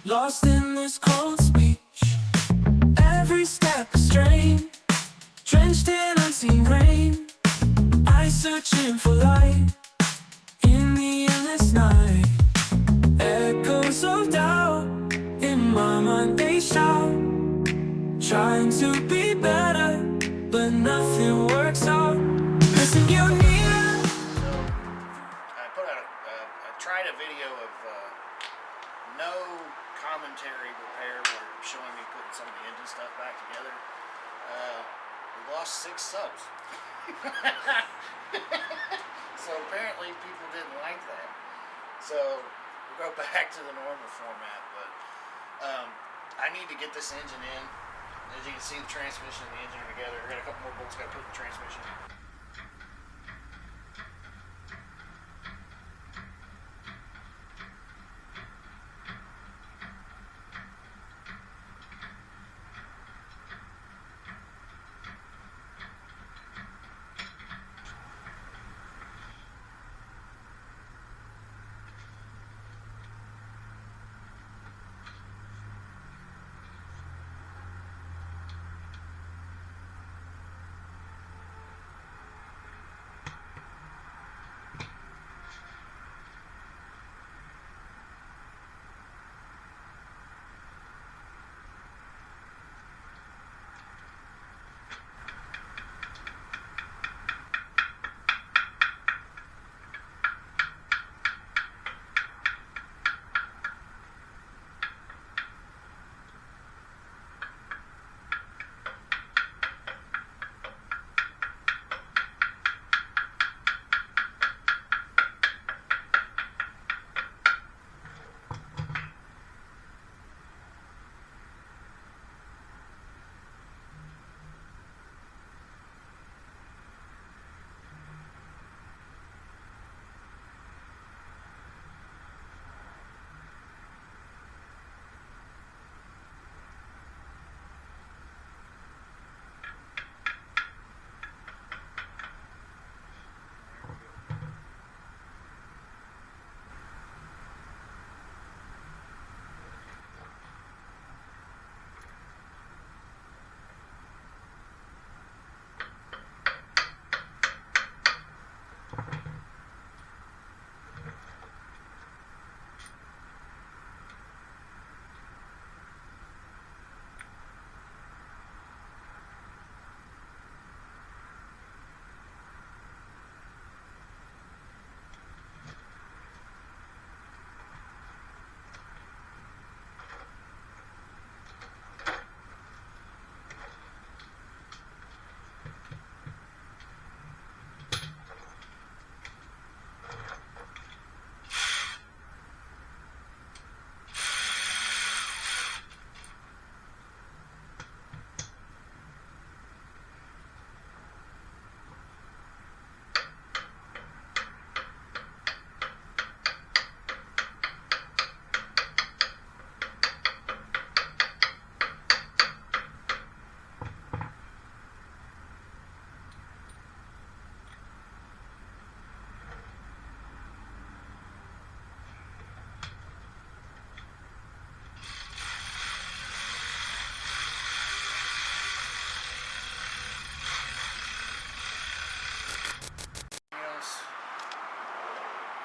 Lost in this cold speech, every step a strain, drenched in unseen rain, I searching for light in the endless night. Echoes of doubt in my mind, they shout, trying to be better, but nothing works out. Listen, you need it. I tried a video of no commentary repair where it's showing me putting some of the engine stuff back together. We lost 6 subs. So apparently people didn't like that. So we'll go back to the normal format, but I need to get this engine in. As you can see, the transmission and the engine are together. I got a couple more bolts I got to put in the transmission.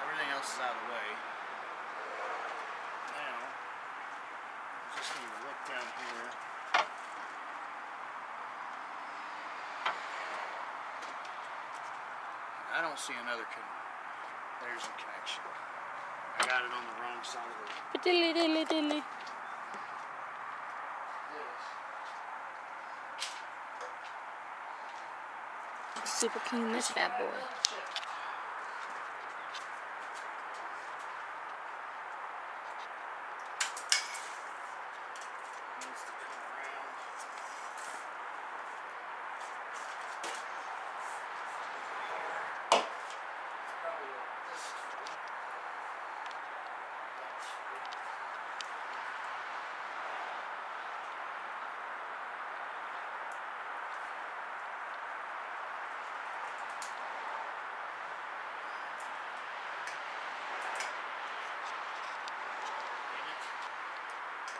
Everything else is out of the way. Now, I just need to look down here. I don't see another there's a connection. I got it on the wrong side of it. Diddly diddly diddly. Super clean this bad boy.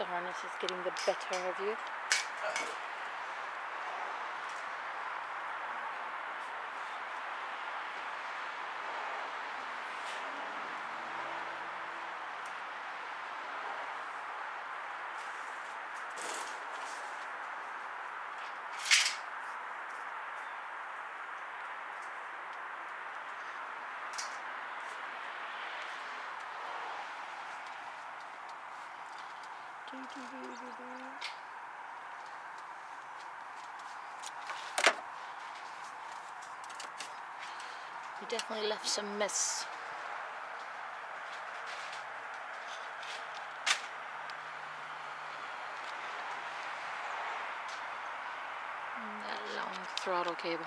The harness is getting the better of you. You definitely left some mess. That long throttle cable.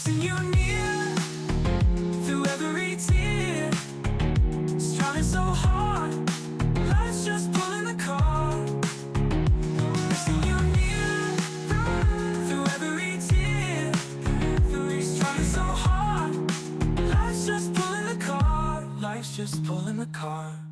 missing you near through every tear. Striving so hard, life's just pulling the car. Missing you near through every tear. Striving so hard, life's just pulling the car. Life's just pulling the car.